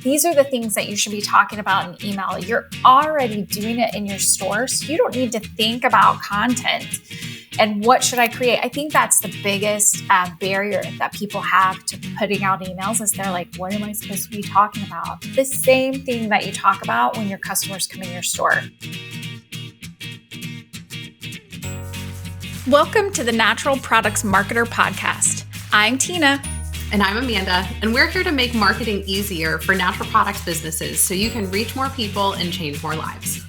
these are the things that you should be talking about in email. You're already doing it in your store, so you don't need to think about content and what should I create. I think that's the biggest barrier that people have to putting out emails is they're like, what am I supposed to be talking about? The same thing that you talk about when your customers come in your store. Welcome to the Natural Products Marketer Podcast. I'm Tina. And I'm Amanda, and we're here to make marketing easier for natural products businesses so you can reach more people and change more lives.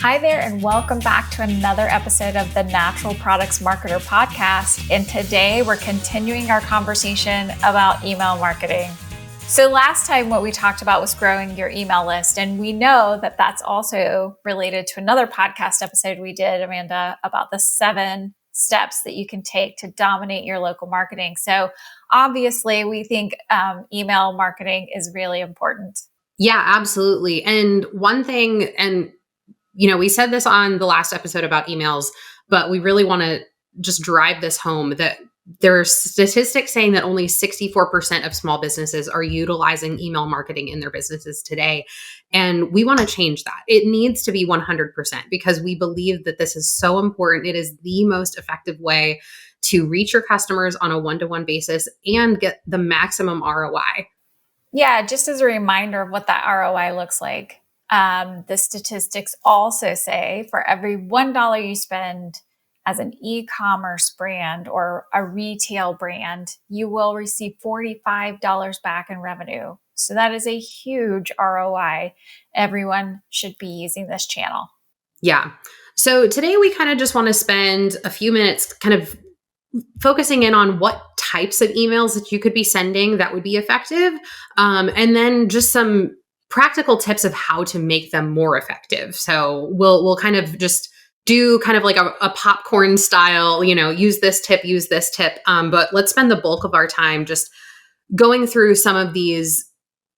Hi there, and welcome back to another episode of the Natural Products Marketer Podcast. And today we're continuing our conversation about email marketing. So last time what we talked about was growing your email list, and we know that that's also related to another podcast episode we did, Amanda, about the 7 steps that you can take to dominate your local marketing. So obviously we think email marketing is really important. Yeah, absolutely. And one thing, and we said this on the last episode about emails, but we really want to just drive this home that there are statistics saying that only 64% of small businesses are utilizing email marketing in their businesses today. And we want to change that. It needs to be 100% because we believe that this is so important. It is the most effective way to reach your customers on a one-to-one basis and get the maximum ROI. Yeah, just as a reminder of what that ROI looks like. The statistics also say for every $1 you spend as an e-commerce brand or a retail brand, you will receive $45 back in revenue. So that is a huge ROI. Everyone should be using this channel. Yeah. So today we kind of just want to spend a few minutes kind of focusing in on what types of emails that you could be sending that would be effective. And then just some practical tips of how to make them more effective. So we'll kind of just do kind of like a popcorn style, use this tip. But let's spend the bulk of our time just going through some of these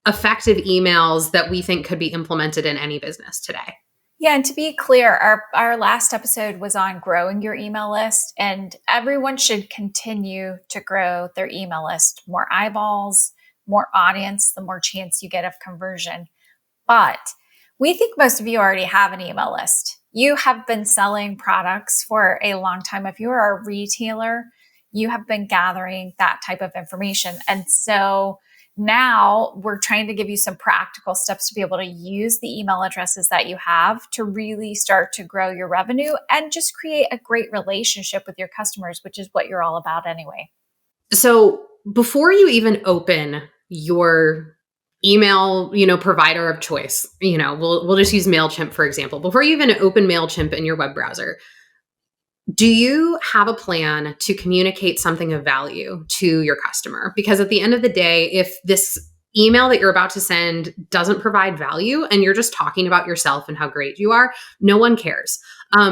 effective emails that we think could be implemented in any business today. Yeah. And to be clear, our last episode was on growing your email list, and everyone should continue to grow their email list. More eyeballs, more audience, the more chance you get of conversion. But we think most of you already have an email list. You have been selling products for a long time. If you are a retailer, you have been gathering that type of information. And so now we're trying to give you some practical steps to be able to use the email addresses that you have to really start to grow your revenue and just create a great relationship with your customers, which is what you're all about anyway. So before you even open your email, provider of choice, we'll just use MailChimp, for example. Before you even open MailChimp in your web browser, do you have a plan to communicate something of value to your customer? Because at the end of the day, if this email that you're about to send doesn't provide value and you're just talking about yourself and how great you are, no one cares.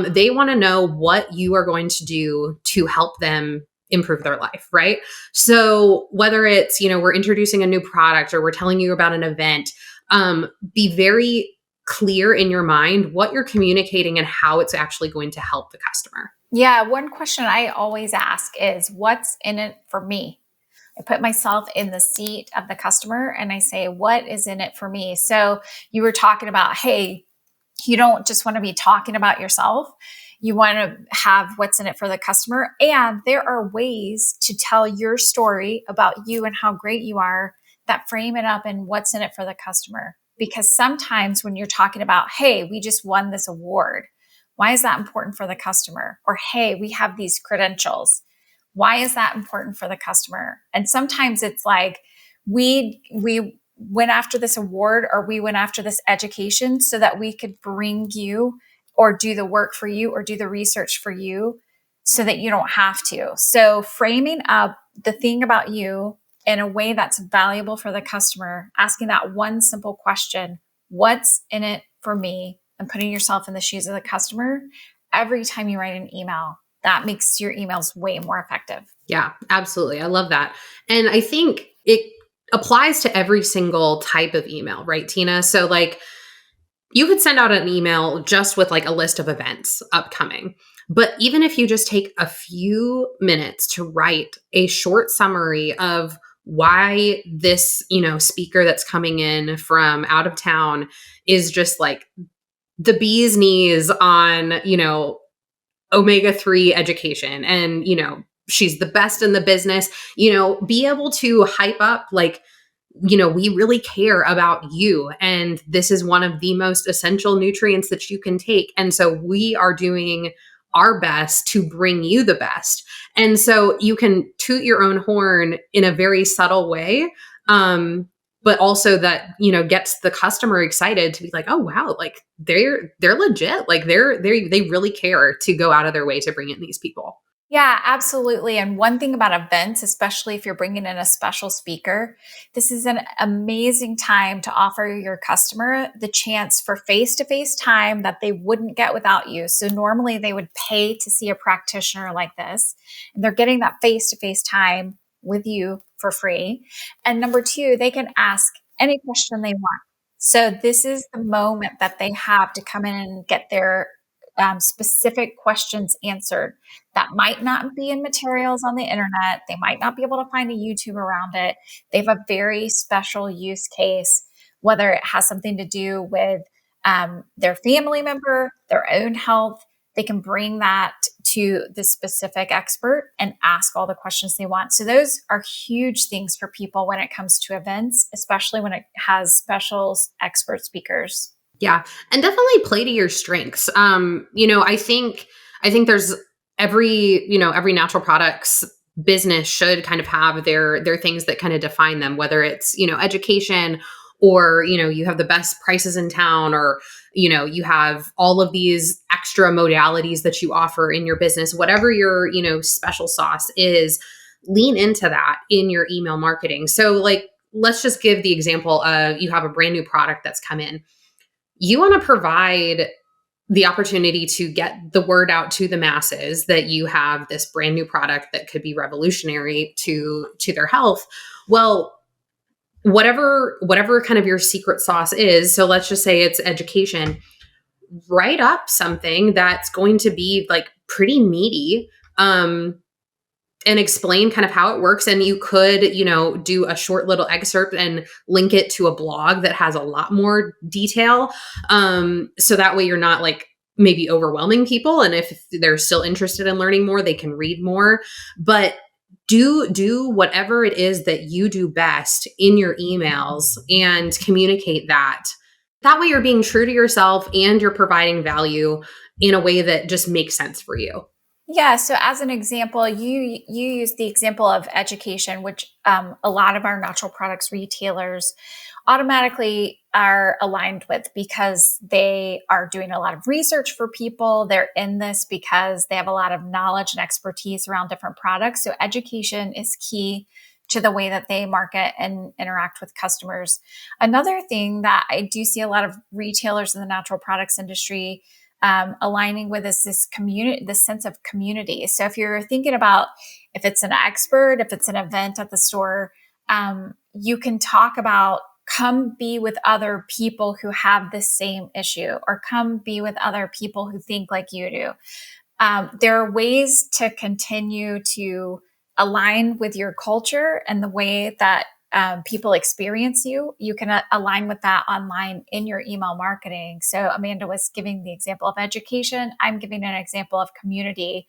They want to know what you are going to do to help them improve their life, right? So whether it's, we're introducing a new product or we're telling you about an event, be very clear in your mind what you're communicating and how it's actually going to help the customer. Yeah. One question I always ask is, what's in it for me? I put myself in the seat of the customer and I say, what is in it for me? So you were talking about, hey, you don't just want to be talking about yourself. You want to have what's in it for the customer. And there are ways to tell your story about you and how great you are that frame it up in what's in it for the customer. Because sometimes when you're talking about, hey, we just won this award, why is that important for the customer? Or, hey, we have these credentials. Why is that important for the customer? And sometimes it's like, we went after this award or we went after this education so that we could bring you or do the work for you or do the research for you so that you don't have to. So framing up the thing about you in a way that's valuable for the customer, asking that one simple question, what's in it for me? And putting yourself in the shoes of the customer every time you write an email, that makes your emails way more effective. Yeah, absolutely. I love that. And I think it applies to every single type of email, right, Tina? So you could send out an email just with a list of events upcoming. But even if you just take a few minutes to write a short summary of why this, speaker that's coming in from out of town is just like the bee's knees on, omega-3 education. And, she's the best in the business, be able to hype up like, we really care about you. And this is one of the most essential nutrients that you can take. And so we are doing our best to bring you the best. And so you can toot your own horn in a very subtle way. But also that, gets the customer excited to be like, oh, wow, like they're legit. Like they really care to go out of their way to bring in these people. Yeah, absolutely. And one thing about events, especially if you're bringing in a special speaker, this is an amazing time to offer your customer the chance for face-to-face time that they wouldn't get without you. So normally they would pay to see a practitioner like this, and they're getting that face-to-face time with you for free. And number two, they can ask any question they want. So this is the moment that they have to come in and get their specific questions answered that might not be in materials on the internet. They might not be able to find a YouTube around it. They have a very special use case, whether it has something to do with their family member, their own health. They can bring that to the specific expert and ask all the questions they want. So those are huge things for people when it comes to events, especially when it has special expert speakers. Yeah. And definitely play to your strengths. I think there's every natural products business should kind of have their things that kind of define them, whether it's, education, or, you have the best prices in town, or, you have all of these extra modalities that you offer in your business, whatever your, special sauce is, lean into that in your email marketing. So like, let's just give the example of you have a brand new product that's come in. You want to provide the opportunity to get the word out to the masses that you have this brand new product that could be revolutionary to their health. Well, whatever kind of your secret sauce is, so let's just say it's education, write up something that's going to be like pretty meaty, and explain kind of how it works. And you could, do a short little excerpt and link it to a blog that has a lot more detail. So that way you're not like maybe overwhelming people. And if they're still interested in learning more, they can read more. But do whatever it is that you do best in your emails and communicate that. That way you're being true to yourself and you're providing value in a way that just makes sense for you. Yeah. So as an example, you use the example of education, which a lot of our natural products retailers automatically are aligned with because they are doing a lot of research for people. They're in this because they have a lot of knowledge and expertise around different products. So education is key to the way that they market and interact with customers. Another thing that I do see a lot of retailers in the natural products industry aligning with is this community, this sense of community. So if you're thinking about if it's an expert, if it's an event at the store, you can talk about come be with other people who have the same issue, or come be with other people who think like you do. There are ways to continue to align with your culture and the way that people experience you. You can align with that online in your email marketing. So Amanda was giving the example of education. I'm giving an example of community.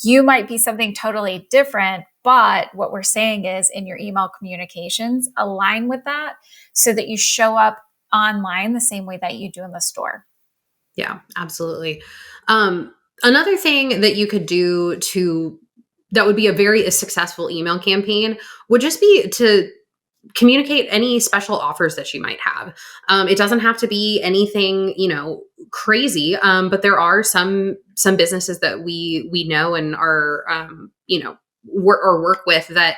You might be something totally different, but what we're saying is in your email communications, align with that so that you show up online the same way that you do in the store. Yeah, absolutely. Another thing that you could do that would be a very successful email campaign would just be to communicate any special offers that you might have. It doesn't have to be anything, crazy. But there are some businesses that we know and are, work with that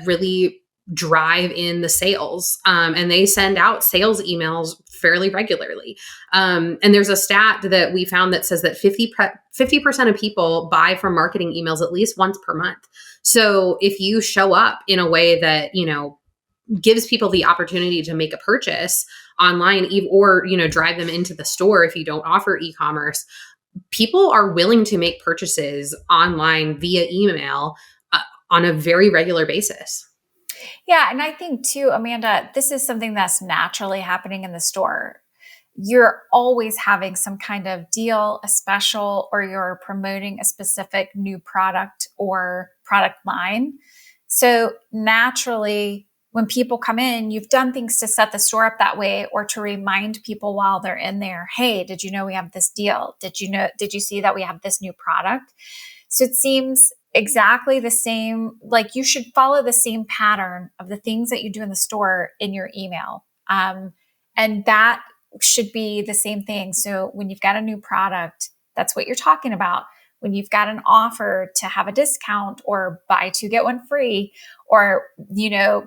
really drive in the sales. And they send out sales emails fairly regularly. And there's a stat that we found that says that 50% of people buy from marketing emails at least once per month. So if you show up in a way that, gives people the opportunity to make a purchase online, or, drive them into the store if you don't offer e-commerce, people are willing to make purchases online via email on a very regular basis. Yeah. And I think too, Amanda, this is something that's naturally happening in the store. You're always having some kind of deal, a special, or you're promoting a specific new product or product line. So naturally, when people come in, you've done things to set the store up that way or to remind people while they're in there, hey, did you know we have this deal? Did you see that we have this new product? So it seems exactly the same. Like you should follow the same pattern of the things that you do in the store in your email. And that should be the same thing. So when you've got a new product, that's what you're talking about. When you've got an offer to have a discount or buy two, get one free, or,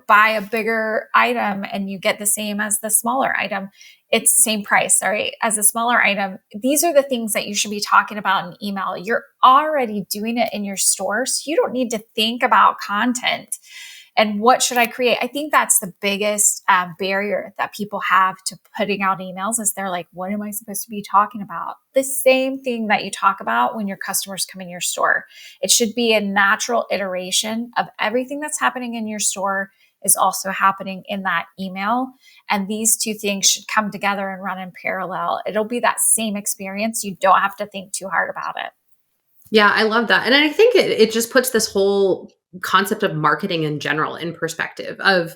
buy a bigger item and you get the same as the smaller item, it's the same price, sorry, as a smaller item. These are the things that you should be talking about in email. You're already doing it in your store, so you don't need to think about content and what should I create. I think that's the biggest barrier that people have to putting out emails is they're like, what am I supposed to be talking about? The same thing that you talk about when your customers come in your store. It should be a natural iteration of everything that's happening in your store is also happening in that email. And these two things should come together and run in parallel. It'll be that same experience. You don't have to think too hard about it. Yeah, I love that. And I think it just puts this whole concept of marketing in general in perspective of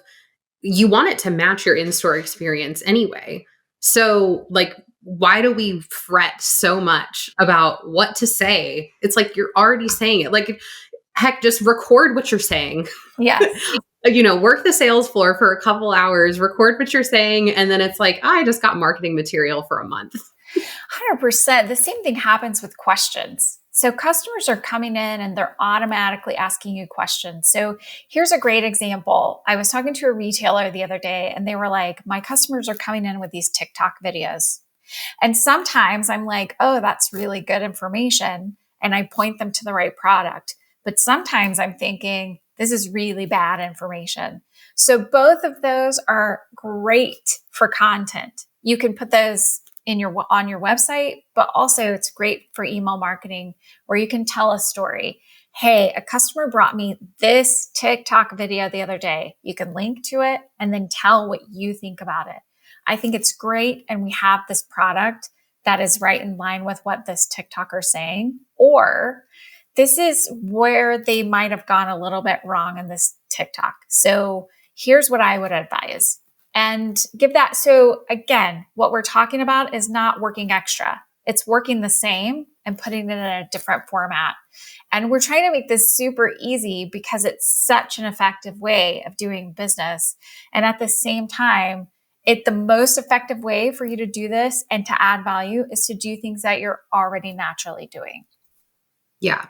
you want it to match your in-store experience anyway. So like, why do we fret so much about what to say? It's like you're already saying it. Like, heck, just record what you're saying. Yes. Work the sales floor for a couple hours, record what you're saying, and then it's like, I just got marketing material for a month. 100%. The same thing happens with questions. So customers are coming in and they're automatically asking you questions. So here's a great example. I was talking to a retailer the other day and they were like, my customers are coming in with these TikTok videos. And sometimes I'm like, oh, that's really good information. And I point them to the right product. But sometimes I'm thinking, this is really bad information. So both of those are great for content. You can put those on your website, but also it's great for email marketing where you can tell a story. Hey, a customer brought me this TikTok video the other day. You can link to it and then tell what you think about it. I think it's great. And we have this product that is right in line with what this TikToker is saying, or this is where they might have gone a little bit wrong in this TikTok. So here's what I would advise and give that. So again, what we're talking about is not working extra. It's working the same and putting it in a different format. And we're trying to make this super easy because it's such an effective way of doing business. And at the same time, the most effective way for you to do this and to add value is to do things that you're already naturally doing. Yeah.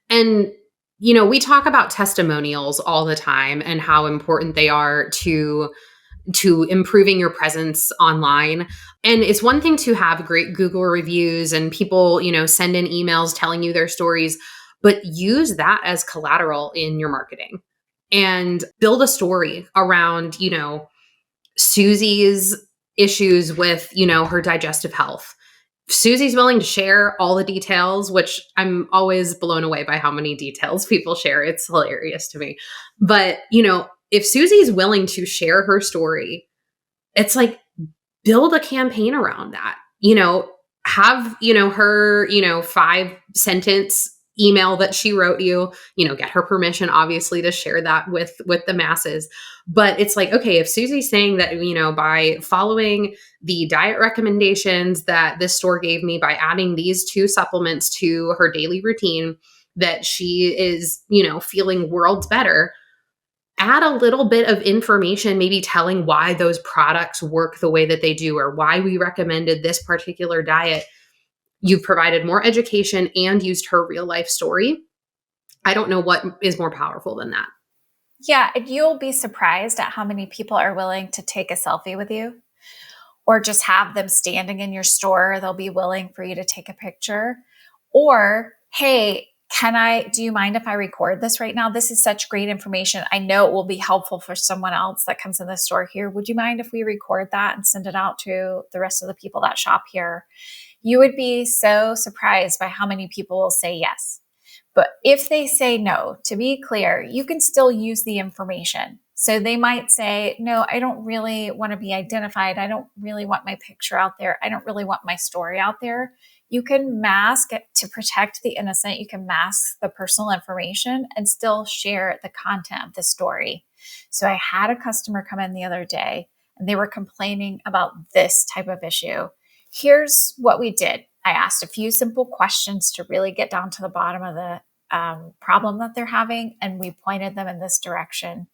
And, we talk about testimonials all the time and how important they are to improving your presence online. And it's one thing to have great Google reviews and people, send in emails telling you their stories, but use that as collateral in your marketing and build a story around, Susie's issues with, her digestive health. Susie's willing to share all the details, which I'm always blown away by how many details people share. It's hilarious to me. But, if Susie's willing to share her story, it's like build a campaign around that. Have, her, 5-sentence email that she wrote you, get her permission obviously to share that with the masses. But it's like, okay, if Susie's saying that, by following the diet recommendations that this store gave me by adding these 2 supplements to her daily routine, that she is, feeling worlds better, add a little bit of information, maybe telling why those products work the way that they do or why we recommended this particular diet. You've provided more education and used her real life story. I don't know what is more powerful than that. Yeah, and you'll be surprised at how many people are willing to take a selfie with you or just have them standing in your store. They'll be willing for you to take a picture. Or, hey, do you mind if I record this right now? This is such great information. I know it will be helpful for someone else that comes in the store here. Would you mind if we record that and send it out to the rest of the people that shop here? You would be so surprised by how many people will say yes. But if they say no, to be clear, you can still use the information. So they might say, no, I don't really want to be identified. I don't really want my picture out there. I don't really want my story out there. You can mask it to protect the innocent. You can mask the personal information and still share the content of the story. So I had a customer come in the other day and they were complaining about this type of issue. Here's what we did. I asked a few simple questions to really get down to the bottom of the problem that they're having, and we pointed them in this direction.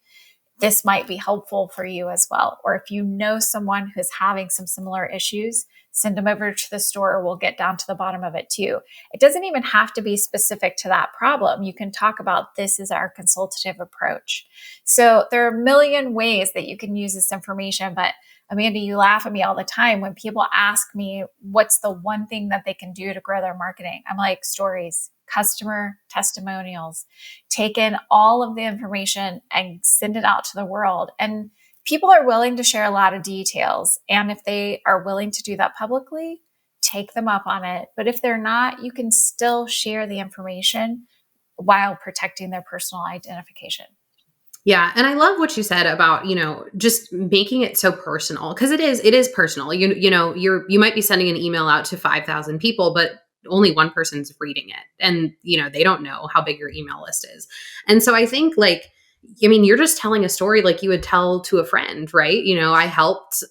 This might be helpful for you as well. Or if you know someone who's having some similar issues, send them over to the store. We'll get down to the bottom of it too. It doesn't even have to be specific to that problem. You can talk about this is our consultative approach. So there are a million ways that you can use this information, but Amanda, you laugh at me all the time when people ask me what's the one thing that they can do to grow their marketing. I'm like, stories, customer testimonials, take in all of the information and send it out to the world. And people are willing to share a lot of details. And if they are willing to do that publicly, take them up on it. But if they're not, you can still share the information while protecting their personal identification. Yeah. And I love what you said about, just making it so personal, because it is personal. You might be sending an email out to 5,000 people, but only one person's reading it. And, they don't know how big your email list is. And so I think you're just telling a story like you would tell to a friend, right? I helped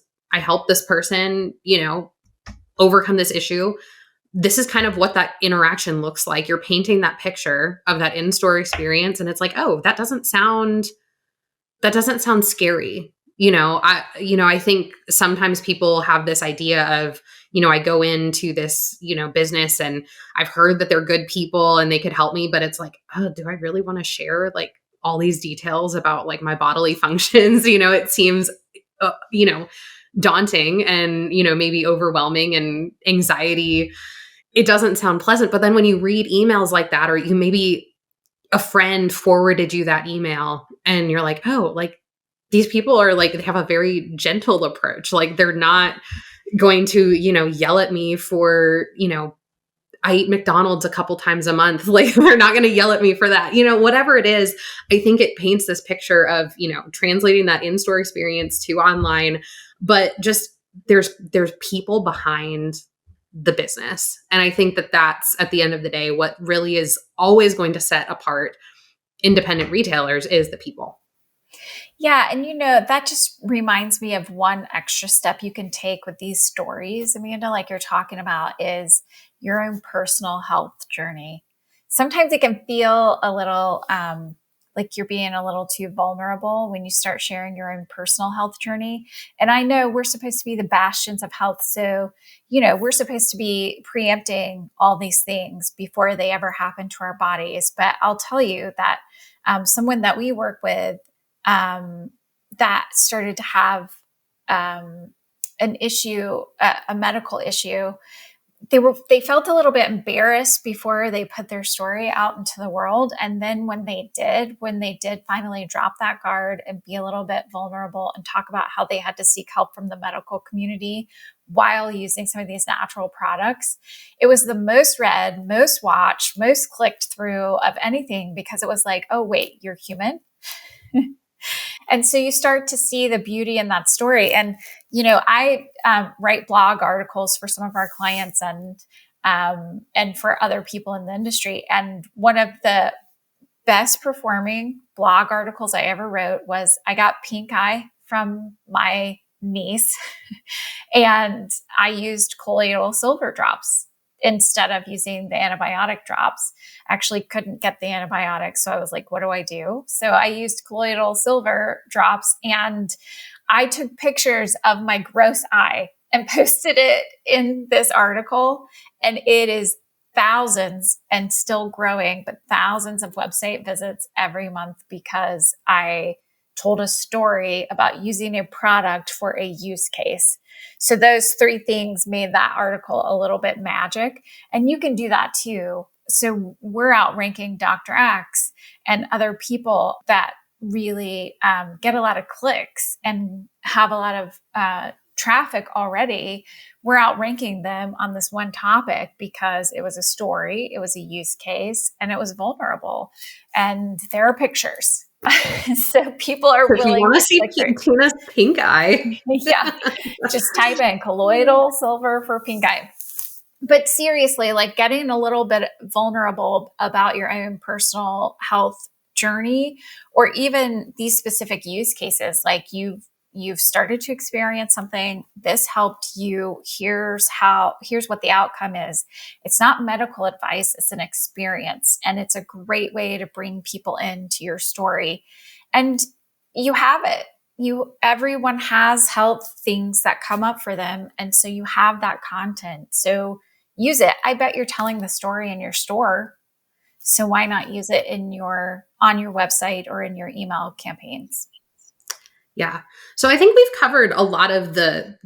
this person, overcome this issue. This is kind of what that interaction looks like. You're painting that picture of that in-store experience. And it's like, oh, that doesn't sound scary. I think sometimes people have this idea of, I go into this, business and I've heard that they're good people and they could help me, but it's like, oh, do I really want to share like all these details about like my bodily functions? It seems, daunting and, maybe overwhelming and anxiety. It doesn't sound pleasant. But then when you read emails like that, or you maybe a friend forwarded you that email and you're like, oh, like these people are like, they have a very gentle approach. Like they're not going to, yell at me for, I eat McDonald's a couple times a month. Like they're not going to yell at me for that. Whatever it is, I think it paints this picture of, translating that in-store experience to online, but just there's people behind the business. And I think that that's at the end of the day, what really is always going to set apart independent retailers is the people. Yeah. And that just reminds me of one extra step you can take with these stories, Amanda, like you're talking about, is your own personal health journey. Sometimes it can feel a little like you're being a little too vulnerable when you start sharing your own personal health journey. And I know we're supposed to be the bastions of health. So, we're supposed to be preempting all these things before they ever happen to our bodies. But I'll tell you that someone that we work with that started to have an issue, a medical issue. They felt a little bit embarrassed before they put their story out into the world. And then when they did finally drop that guard and be a little bit vulnerable and talk about how they had to seek help from the medical community while using some of these natural products, it was the most read, most watched, most clicked through of anything, because it was like, oh, wait, you're human. And so you start to see the beauty in that story. And, I write blog articles for some of our clients and for other people in the industry. And one of the best performing blog articles I ever wrote was, I got pink eye from my niece and I used colloidal silver drops instead of using the antibiotic drops. Actually couldn't get the antibiotics. So I was like, what do I do? So I used colloidal silver drops and I took pictures of my gross eye and posted it in this article. And it is thousands and still growing, but thousands of website visits every month because I told a story about using a product for a use case. So those three things made that article a little bit magic. And you can do that too. So we're outranking Dr. X and other people that really get a lot of clicks and have a lot of traffic already. We're outranking them on this one topic because it was a story, it was a use case, and it was vulnerable. And there are pictures. So people are If you willing want to to see click through. Tina's pink eye. Yeah. Just type in colloidal silver for pink eye. But seriously, like getting a little bit vulnerable about your own personal health journey, or even these specific use cases, like you've started to experience something, this helped you, here's what the outcome is. It's not medical advice, it's an experience, and it's a great way to bring people into your story. And you have it. Everyone has health things that come up for them, and so you have that content, so use it. I bet you're telling the story in your store, so why not use it on your website or in your email campaigns? Yeah. So I think we've covered a lot of the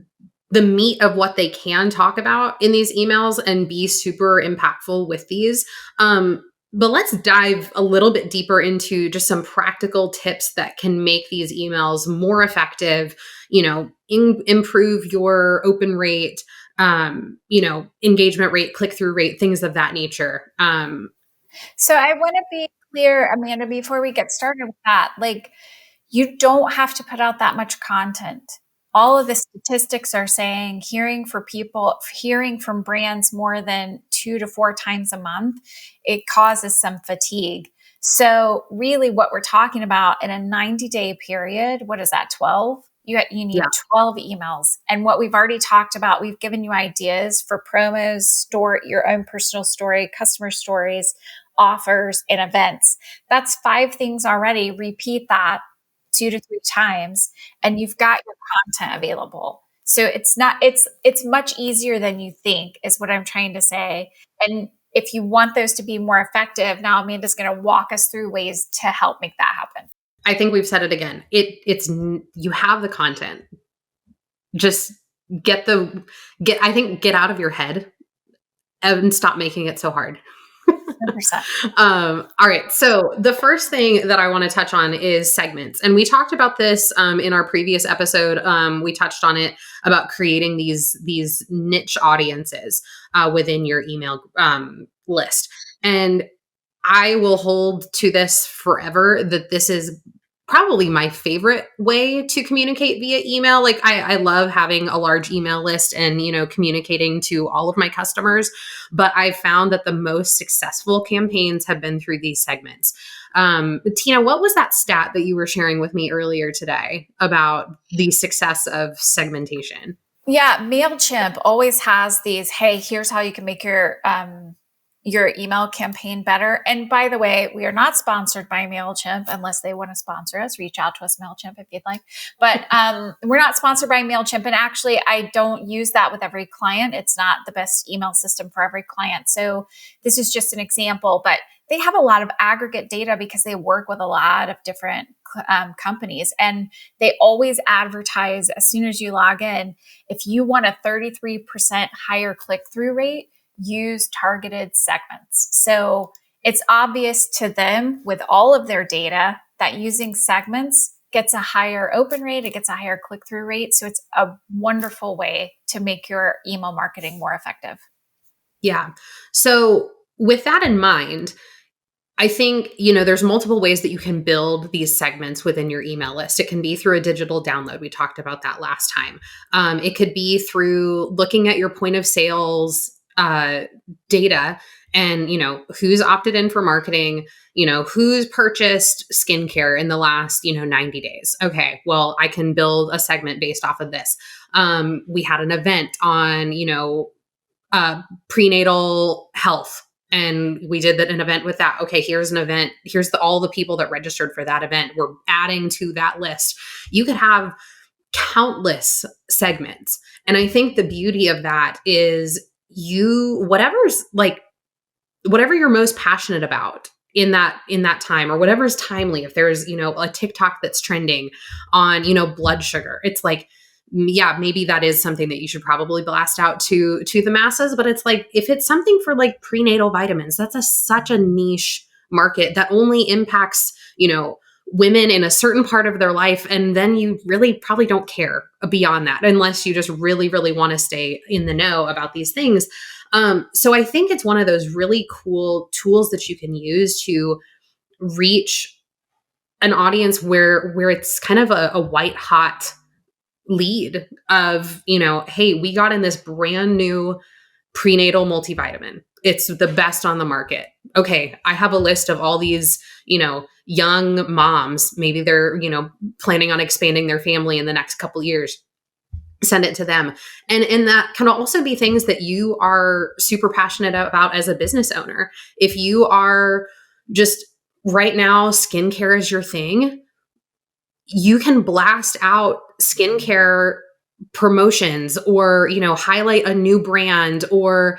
meat of what they can talk about in these emails and be super impactful with these. But let's dive a little bit deeper into just some practical tips that can make these emails more effective, improve your open rate, engagement rate, click through rate, things of that nature. So I want to be clear, Amanda, before we get started with that, like, you don't have to put out that much content. All of the statistics are saying hearing from brands more than 2 to 4 times a month, it causes some fatigue. So really what we're talking about in a 90-day period, what is that, 12? You need Yeah. 12 emails. And what we've already talked about, we've given you ideas for promos, store your own personal story, customer stories, offers, and events. That's 5 things already. Repeat that 2 to 3 times, and you've got your content available. So it's much easier than you think, is what I'm trying to say. And if you want those to be more effective, now Amanda's going to walk us through ways to help make that happen. I think we've said it again. You have the content. Just get out of your head and stop making it so hard. 100%. All right. So the first thing that I want to touch on is segments. And we talked about this in our previous episode. We touched on it about creating these niche audiences within your email list. And I will hold to this forever that this is probably my favorite way to communicate via email. Like I love having a large email list and, communicating to all of my customers, but I found that the most successful campaigns have been through these segments. Tina, what was that stat that you were sharing with me earlier today about the success of segmentation? Yeah, MailChimp always has these, hey, here's how you can make your email campaign better. And by the way, we are not sponsored by MailChimp unless they want to sponsor us. Reach out to us, MailChimp, if you'd like. But we're not sponsored by MailChimp. And actually, I don't use that with every client. It's not the best email system for every client. So this is just an example. But they have a lot of aggregate data because they work with a lot of different companies. And they always advertise as soon as you log in, if you want a 33% higher click-through rate, use targeted segments. So it's obvious to them with all of their data that using segments gets a higher open rate, it gets a higher click-through rate. So it's a wonderful way to make your email marketing more effective. Yeah. So with that in mind, I think, there's multiple ways that you can build these segments within your email list. It can be through a digital download. We talked about that last time. It could be through looking at your point of sales data and, who's opted in for marketing, who's purchased skincare in the last, 90 days. Okay, well, I can build a segment based off of this. We had an event on, prenatal health. And we did an event with that. Okay, here's an event. Here's all the people that registered for that event. We're adding to that list. You could have countless segments. And I think the beauty of that is whatever you're most passionate about in that time, or whatever's timely. If there's, a TikTok that's trending on, blood sugar, it's like, yeah, maybe that is something that you should probably blast out to the masses. But it's like, if it's something for like prenatal vitamins, that's such a niche market that only impacts, women in a certain part of their life. And then you really probably don't care beyond that, unless you just really, really want to stay in the know about these things. So I think it's one of those really cool tools that you can use to reach an audience where it's kind of a white hot lead of, hey, we got in this brand new prenatal multivitamin. It's the best on the market. Okay, I have a list of all these, young moms. Maybe they're, planning on expanding their family in the next couple years. Send it to them. And that can also be things that you are super passionate about as a business owner. If you are just right now, skincare is your thing, you can blast out skincare promotions or, highlight a new brand or,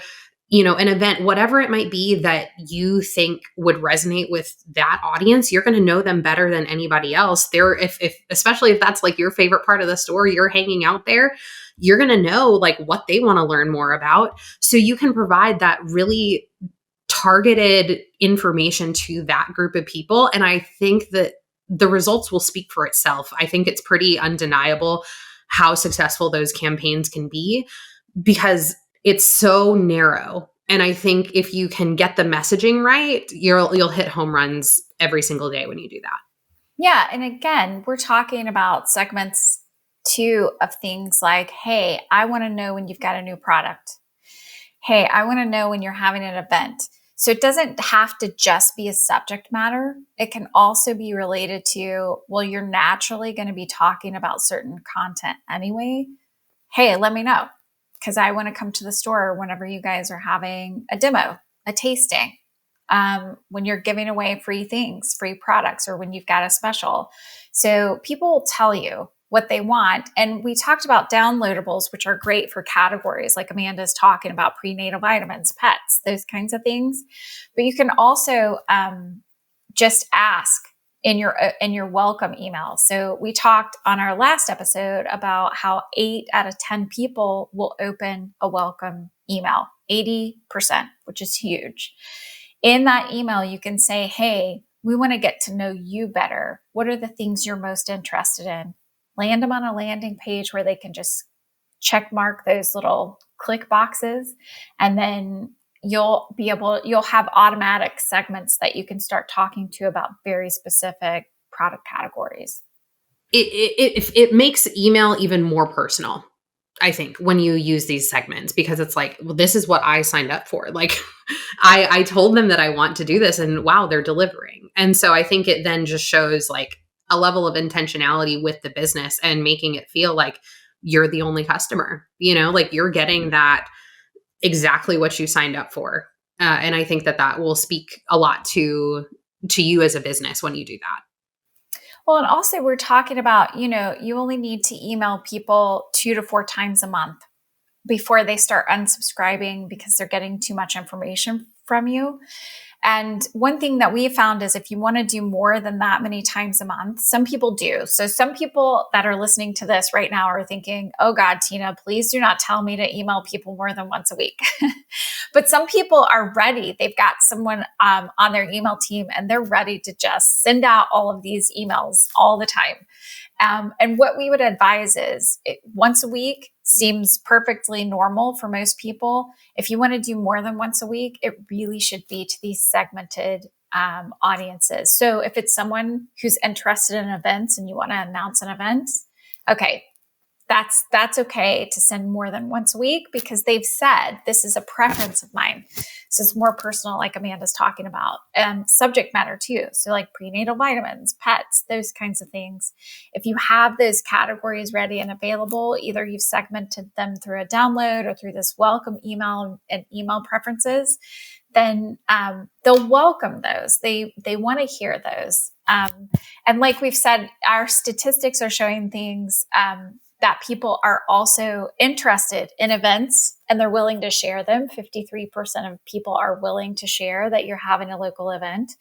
an event, whatever it might be that you think would resonate with that audience. You're going to know them better than anybody else. If especially if that's like your favorite part of the store, you're hanging out there, you're going to know like what they want to learn more about. So you can provide that really targeted information to that group of people. And I think that the results will speak for itself. I think it's pretty undeniable how successful those campaigns can be because it's so narrow. And I think if you can get the messaging right, you'll hit home runs every single day when you do that. Yeah. And again, we're talking about segments too of things like, hey, I want to know when you've got a new product. Hey, I want to know when you're having an event. So it doesn't have to just be a subject matter. It can also be related to, well, you're naturally going to be talking about certain content anyway. Hey, let me know because I want to come to the store whenever you guys are having a demo, a tasting, when you're giving away free things, free products, or when you've got a special. So people will tell you what they want. And we talked about downloadables, which are great for categories like Amanda's talking about prenatal vitamins, pets, those kinds of things. But you can also just ask in your welcome email. So we talked on our last episode about how 8 out of 10 people will open a welcome email, 80%, which is huge. In that email, you can say, hey, we want to get to know you better. What are the things you're most interested in? Land them on a landing page where they can just check mark those little click boxes. And then you'll have automatic segments that you can start talking to about very specific product categories. It makes email even more personal, I think, when you use these segments, because it's like, well, this is what I signed up for. Like I told them that I want to do this and wow, they're delivering. And so I think it then just shows like a level of intentionality with the business and making it feel like you're the only customer, like you're getting that exactly what you signed up for. And I think that will speak a lot to you as a business when you do that. Well, and also we're talking about, you only need to email people 2 to 4 times a month before they start unsubscribing because they're getting too much information from you. And one thing that we found is if you want to do more than that many times a month, some people do. So some people that are listening to this right now are thinking, oh God, Tina, please do not tell me to email people more than once a week. But some people are ready. They've got someone on their email team and they're ready to just send out all of these emails all the time. And what we would advise is once a week seems perfectly normal for most people. If you want to do more than once a week, it really should be to these segmented audiences. So if it's someone who's interested in events and you want to announce an event, okay, that's okay to send more than once a week because they've said this is a preference of mine. So it's more personal, like Amanda's talking about. Subject matter too. So like prenatal vitamins, pets, those kinds of things. If you have those categories ready and available, either you've segmented them through a download or through this welcome email and email preferences, then they'll welcome those. They want to hear those. And like we've said, our statistics are showing things that people are also interested in events and they're willing to share them. 53% of people are willing to share that you're having a local event.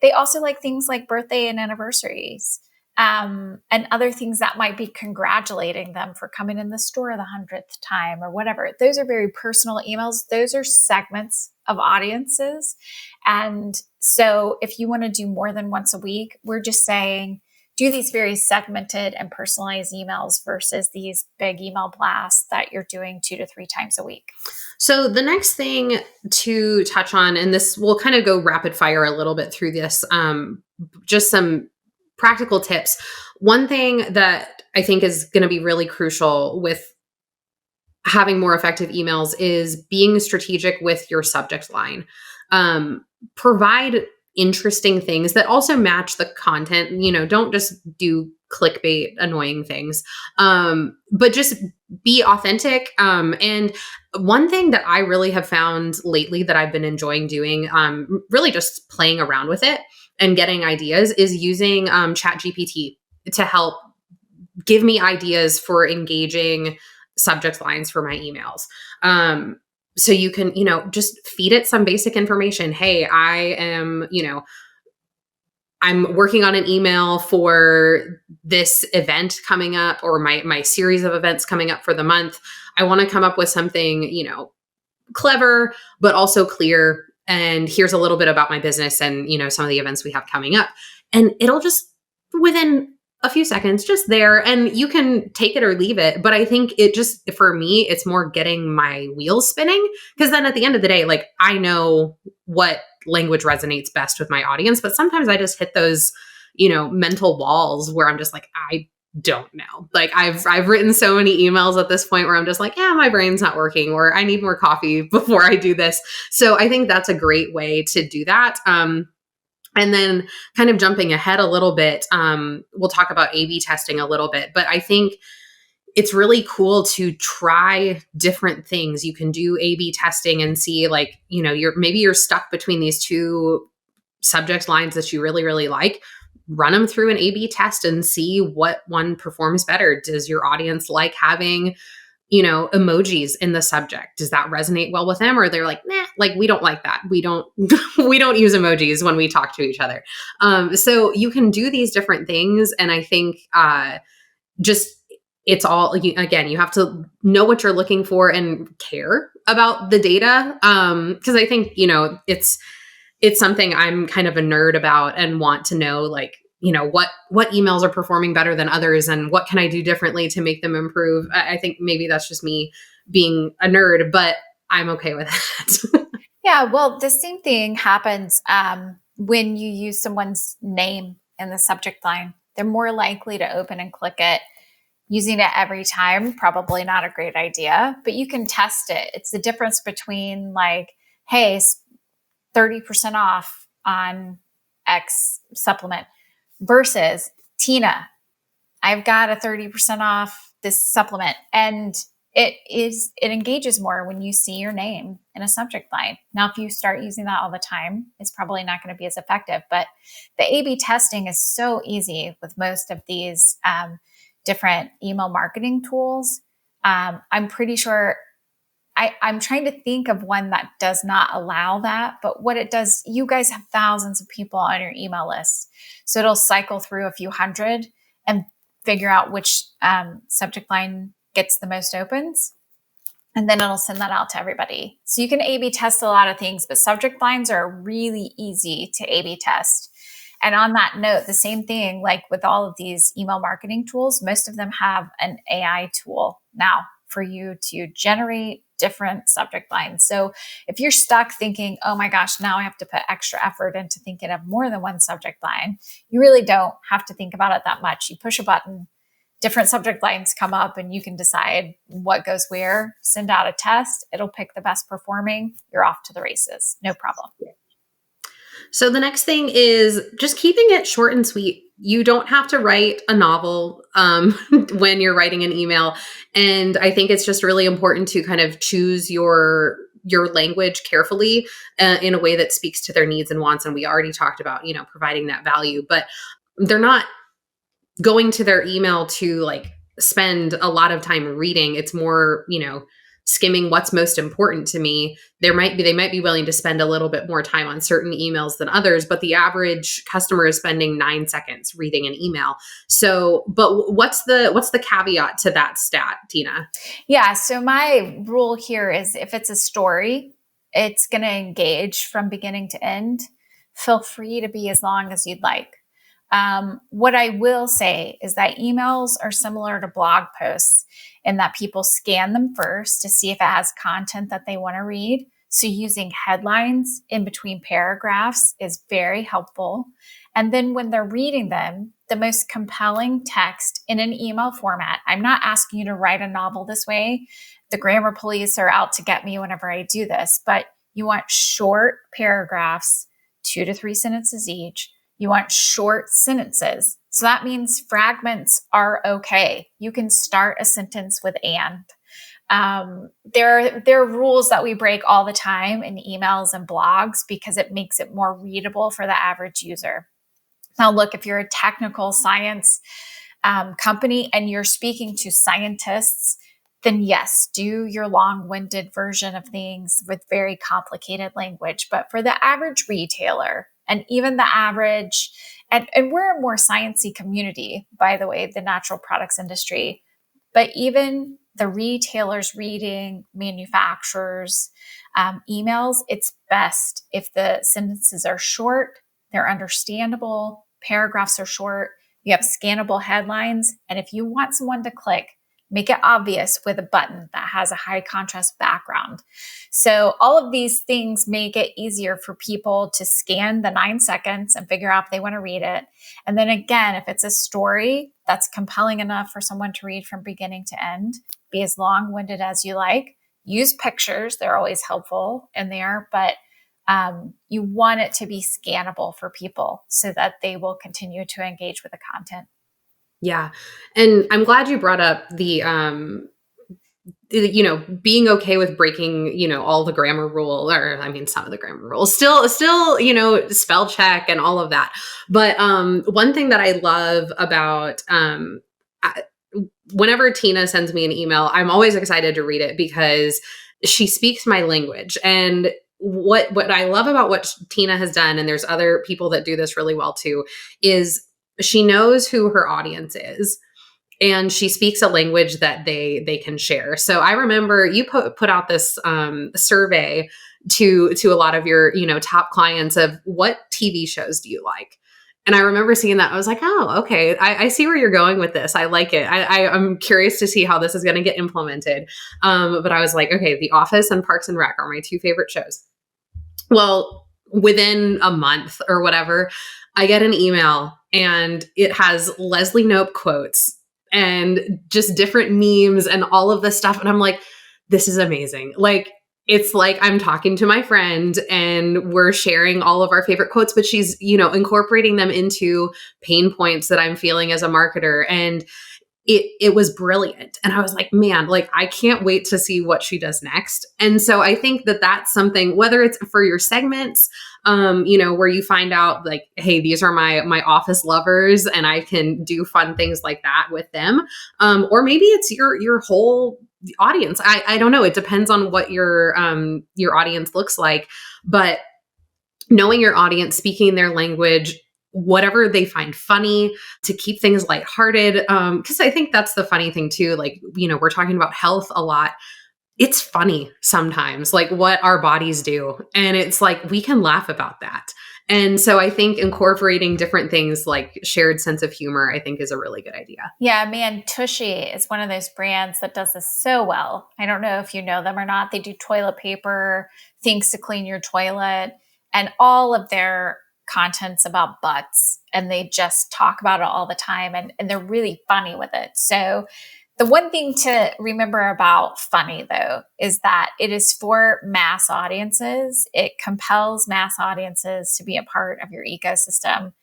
They also like things like birthday and anniversaries and other things that might be congratulating them for coming in the store the 100th time or whatever. Those are very personal emails. Those are segments of audiences. And so if you want to do more than once a week, we're just saying, do these very segmented and personalized emails versus these big email blasts that you're doing 2 to 3 times a week. So the next thing to touch on, and this will kind of go rapid fire a little bit through this, just some practical tips. One thing that I think is going to be really crucial with having more effective emails is being strategic with your subject line. Provide interesting things that also match the content. Don't just do clickbait, annoying things, but just be authentic. And one thing that I really have found lately that I've been enjoying doing, really just playing around with it and getting ideas, is using ChatGPT to help give me ideas for engaging subject lines for my emails. So you can, just feed it some basic information. Hey, I'm working on an email for this event coming up, or my series of events coming up for the month. I want to come up with something, clever, but also clear. And here's a little bit about my business and, some of the events we have coming up. And it'll just, within a few seconds, just there, and you can take it or leave it. But I think it just, for me, it's more getting my wheels spinning, because then at the end of the day, like, I know what language resonates best with my audience, but sometimes I just hit those, mental walls where I'm just like, I don't know. Like, I've written so many emails at this point where I'm just like, yeah, my brain's not working, or I need more coffee before I do this. So I think that's a great way to do that. And then kind of jumping ahead a little bit, we'll talk about A/B testing a little bit, but I think it's really cool to try different things. You can do A/B testing and see, like, you're stuck between these two subject lines that you really, really like. Run them through an A/B test and see what one performs better. Does your audience like having, emojis in the subject? Does that resonate well with them? Or they're like, nah, like, we don't like that. We don't, we don't use emojis when we talk to each other. So you can do these different things. And I think, just, it's all, again, you have to know what you're looking for and care about the data. Cause I think, it's something I'm kind of a nerd about and want to know, like, what emails are performing better than others and what can I do differently to make them improve. I think maybe that's just me being a nerd, but I'm okay with that. Yeah, well, the same thing happens when you use someone's name in the subject line. They're more likely to open and click it. Using it every time, probably not a great idea, but you can test it. It's the difference between, like, hey, 30% off on X supplement versus, Tina, I've got a 30% off this supplement. And it engages more when you see your name in a subject line. Now, if you start using that all the time, it's probably not going to be as effective. But the A/B testing is so easy with most of these different email marketing tools. I'm pretty sure I'm trying to think of one that does not allow that, but what it does, you guys have thousands of people on your email list. So it'll cycle through a few hundred and figure out which subject line gets the most opens. And then it'll send that out to everybody. So you can A/B test a lot of things, but subject lines are really easy to A/B test. And on that note, the same thing, like with all of these email marketing tools, most of them have an AI tool now for you to generate different subject lines. So if you're stuck thinking, oh my gosh, now I have to put extra effort into thinking of more than one subject line, you really don't have to think about it that much. You push a button, different subject lines come up, and you can decide what goes where, send out a test, it'll pick the best performing, you're off to the races, no problem. So the next thing is just keeping it short and sweet. You don't have to write a novel when you're writing an email. And I think it's just really important to kind of choose your language carefully in a way that speaks to their needs and wants. And we already talked about, providing that value, but they're not going to their email to, like, spend a lot of time reading. It's more, skimming what's most important to me. They might be willing to spend a little bit more time on certain emails than others, but the average customer is spending 9 seconds reading an email. So, but what's the caveat to that stat, Tina? Yeah. So my rule here is if it's a story, it's going to engage from beginning to end. Feel free to be as long as you'd like. What I will say is that emails are similar to blog posts in that people scan them first to see if it has content that they want to read. So using headlines in between paragraphs is very helpful. And then when they're reading them, the most compelling text in an email format, I'm not asking you to write a novel this way. The grammar police are out to get me whenever I do this, but you want short paragraphs, 2 to 3 sentences each. You want short sentences. So that means fragments are okay. You can start a sentence with and. There are rules that we break all the time in emails and blogs because it makes it more readable for the average user. Now, look, if you're a technical science company and you're speaking to scientists, then yes, do your long-winded version of things with very complicated language. But for the average retailer and even the average, and we're a more sciencey community, by the way, the natural products industry, but even the retailers reading manufacturers' emails, it's best if the sentences are short, they're understandable, paragraphs are short, you have scannable headlines, and if you want someone to click, make it obvious with a button that has a high contrast background. So all of these things make it easier for people to scan the 9 seconds and figure out if they want to read it. And then again, if it's a story that's compelling enough for someone to read from beginning to end, be as long-winded as you like. Use pictures. They're always helpful in there, but you want it to be scannable for people so that they will continue to engage with the content. Yeah. And I'm glad you brought up the being okay with breaking, all the grammar rule, or I mean, some of the grammar rules, still, spell check and all of that. But one thing that I love about, whenever Tina sends me an email, I'm always excited to read it because she speaks my language. And what I love about what Tina has done, and there's other people that do this really well too, is she knows who her audience is. And she speaks a language that they can share. So I remember you put out this survey to a lot of your top clients of what TV shows do you like. And I remember seeing that. I was like, oh, okay. I see where you're going with this. I like it. I'm curious to see how this is going to get implemented. But I was like, okay, The Office and Parks and Rec are my 2 favorite shows. Well, within a month or whatever, I get an email and it has Leslie Knope quotes and just different memes and all of this stuff. And I'm like, this is amazing. Like, it's like I'm talking to my friend and we're sharing all of our favorite quotes, but she's, incorporating them into pain points that I'm feeling as a marketer. And it was brilliant. And I was like, man, like, I can't wait to see what she does next. And so I think that that's something, whether it's for your segments, where you find out like, hey, these are my office lovers and I can do fun things like that with them. Or maybe it's your whole audience. I don't know. It depends on what your audience looks like, but knowing your audience, speaking their language, whatever they find funny, to keep things lighthearted. Because I think that's the funny thing too. Like, we're talking about health a lot. It's funny sometimes, like what our bodies do. And it's like, we can laugh about that. And so I think incorporating different things like shared sense of humor, I think is a really good idea. Yeah, man, Tushy is one of those brands that does this so well. I don't know if you know them or not. They do toilet paper, things to clean your toilet, and all of their content's about butts. And they just talk about it all the time. And they're really funny with it. So the one thing to remember about funny, though, is that it is for mass audiences. It compels mass audiences to be a part of your ecosystem.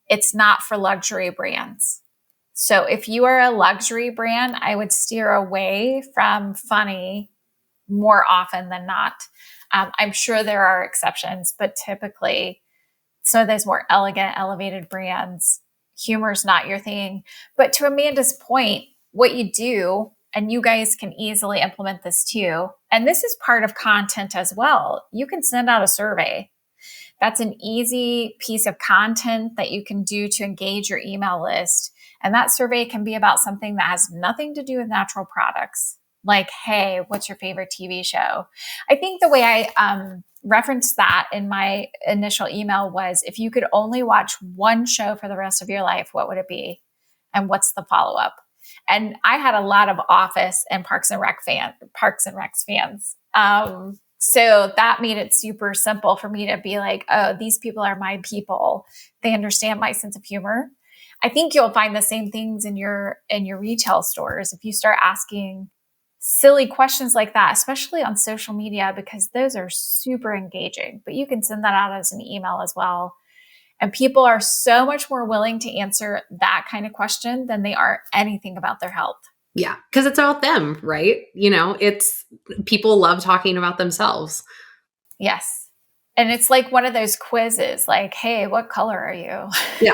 It's not for luxury brands. So if you are a luxury brand, I would steer away from funny more often than not. I'm sure there are exceptions, but typically, some of those more elegant, elevated brands, humor's not your thing. But to Amanda's point, what you do, and you guys can easily implement this too, and this is part of content as well, you can send out a survey. That's an easy piece of content that you can do to engage your email list. And that survey can be about something that has nothing to do with natural products. Like, hey, what's your favorite TV show? I think the way I referenced that in my initial email was, if you could only watch one show for the rest of your life, what would it be? And what's the follow-up? And I had a lot of Office and Parks and Rec fans. So that made it super simple for me to be like, oh, these people are my people. They understand my sense of humor. I think you'll find the same things in your retail stores if you start asking silly questions like that, especially on social media, because those are super engaging. But you can send that out as an email as well. And people are so much more willing to answer that kind of question than they are anything about their health. Yeah, because it's about them, right? You know, it's people love talking about themselves. Yes. And it's like one of those quizzes like, hey, what color are you? Yeah.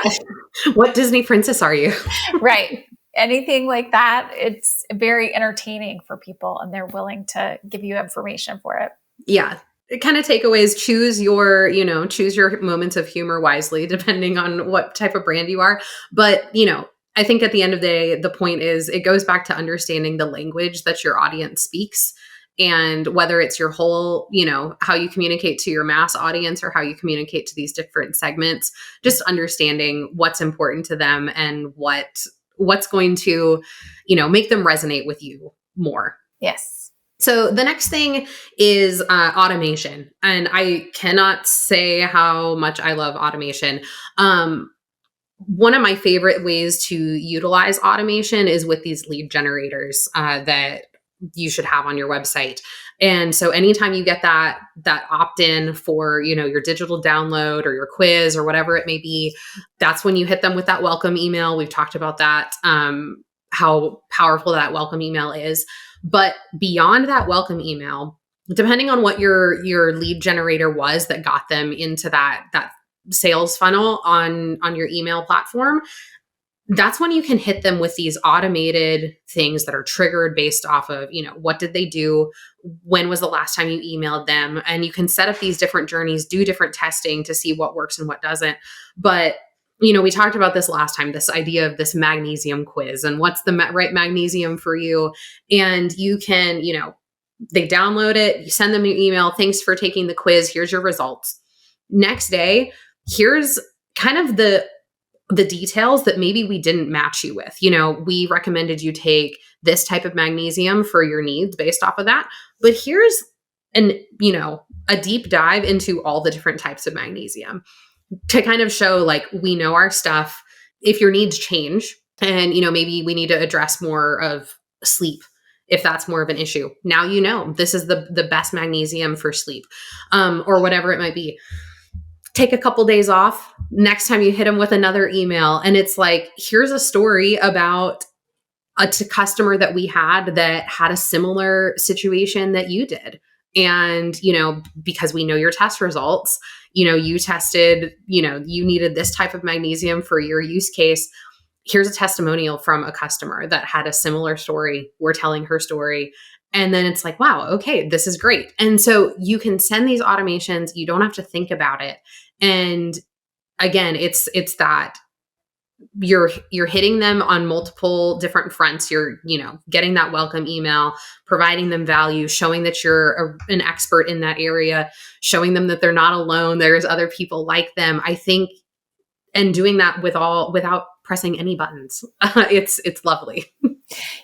What Disney princess are you? Right. Anything like that, it's very entertaining for people and they're willing to give you information for it. Yeah. It kind of takeaways, choose your moments of humor wisely, depending on what type of brand you are. But, I think at the end of the day, the point is it goes back to understanding the language that your audience speaks. And whether it's your whole, how you communicate to your mass audience or how you communicate to these different segments, just understanding what's important to them and what's going to, make them resonate with you more. Yes. So the next thing is automation. And I cannot say how much I love automation. One of my favorite ways to utilize automation is with these lead generators that you should have on your website. And so anytime you get that opt-in for, your digital download or your quiz or whatever it may be, that's when you hit them with that welcome email. We've talked about that, how powerful that welcome email is. But beyond that welcome email, depending on what your lead generator was that got them into that sales funnel on your email platform, that's when you can hit them with these automated things that are triggered based off of, what did they do? When was the last time you emailed them? And you can set up these different journeys, do different testing to see what works and what doesn't. But, we talked about this last time, this idea of this magnesium quiz and what's the right magnesium for you. And you can, they download it, you send them an email. Thanks for taking the quiz. Here's your results. Next day, here's kind of the details that maybe we didn't match you with. We recommended you take this type of magnesium for your needs based off of that. But here's a deep dive into all the different types of magnesium to kind of show like we know our stuff. If your needs change and, maybe we need to address more of sleep, if that's more of an issue, now this is the best magnesium for sleep, or whatever it might be. Take a couple days off. Next time you hit them with another email, and it's like, here's a story about a customer that we had that had a similar situation that you did. And, because we know your test results, you tested, you needed this type of magnesium for your use case. Here's a testimonial from a customer that had a similar story. We're telling her story. And then it's like, wow, okay, this is great. And so you can send these automations. You don't have to think about it. And again, it's that you're hitting them on multiple different fronts. You're, getting that welcome email, providing them value, showing that you're an expert in that area, showing them that they're not alone. There's other people like them. I think, and doing that without pressing any buttons. It's lovely.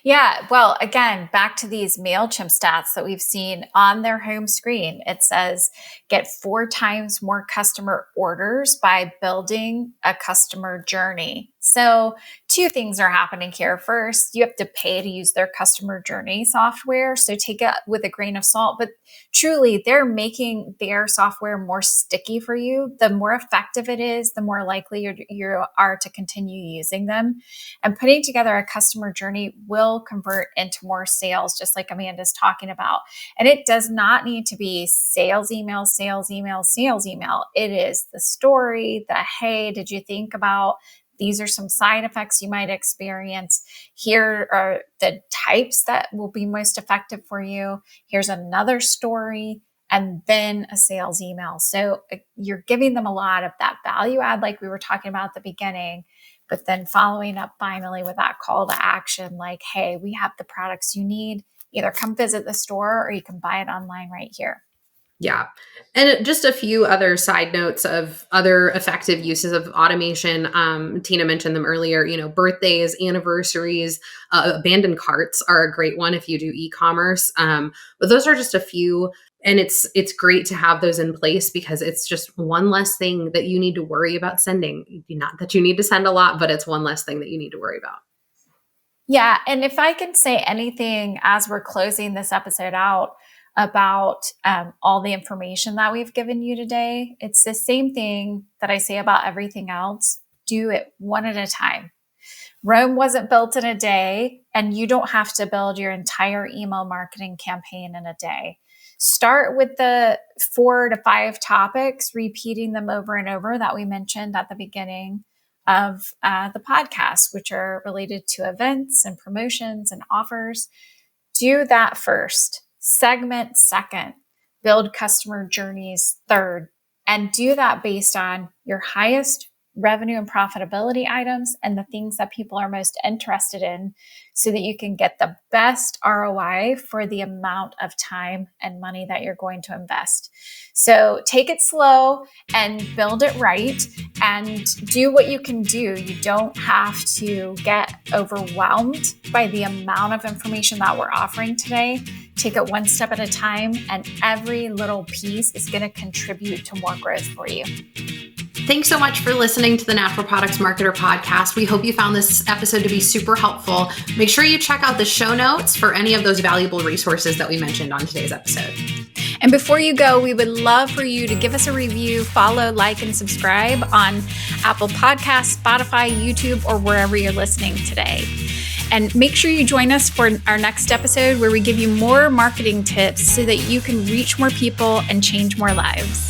Yeah. Well, again, back to these MailChimp stats that we've seen on their home screen. It says get 4 times more customer orders by building a customer journey. So 2 things are happening here. First, you have to pay to use their customer journey software. So take it with a grain of salt, but truly they're making their software more sticky for you. The more effective it is, the more likely you are to continue using them. And putting together a customer journey will convert into more sales, just like Amanda's talking about. And it does not need to be sales email, sales email, sales email. It is the story, the, hey, did you think about these are some side effects you might experience. Here are the types that will be most effective for you. Here's another story, and then a sales email. So you're giving them a lot of that value add, like we were talking about at the beginning, but then following up finally with that call to action, like, hey, we have the products you need. Either come visit the store or you can buy it online right here. Yeah. And just a few other side notes of other effective uses of automation. Tina mentioned them earlier, birthdays, anniversaries, abandoned carts are a great one if you do e-commerce. But those are just a few. And it's great to have those in place because it's just one less thing that you need to worry about sending. Not that you need to send a lot, but it's one less thing that you need to worry about. Yeah. And if I can say anything as we're closing this episode out about all the information that we've given you today, it's the same thing that I say about everything else. Do it one at a time. Rome wasn't built in a day, and you don't have to build your entire email marketing campaign in a day. Start with the 4 to 5 topics, repeating them over and over that we mentioned at the beginning of the podcast, which are related to events and promotions and offers. Do that first. Segment second. Build customer journeys third. And do that based on your highest revenue and profitability items and the things that people are most interested in so that you can get the best ROI for the amount of time and money that you're going to invest. So take it slow and build it right and do what you can do. You don't have to get overwhelmed by the amount of information that we're offering today. Take it one step at a time, and every little piece is going to contribute to more growth for you. Thanks so much for listening to the Natural Products Marketer podcast. We hope you found this episode to be super helpful. Make sure you check out the show notes for any of those valuable resources that we mentioned on today's episode. And before you go, we would love for you to give us a review, follow, like, and subscribe on Apple Podcasts, Spotify, YouTube, or wherever you're listening today. And make sure you join us for our next episode where we give you more marketing tips so that you can reach more people and change more lives.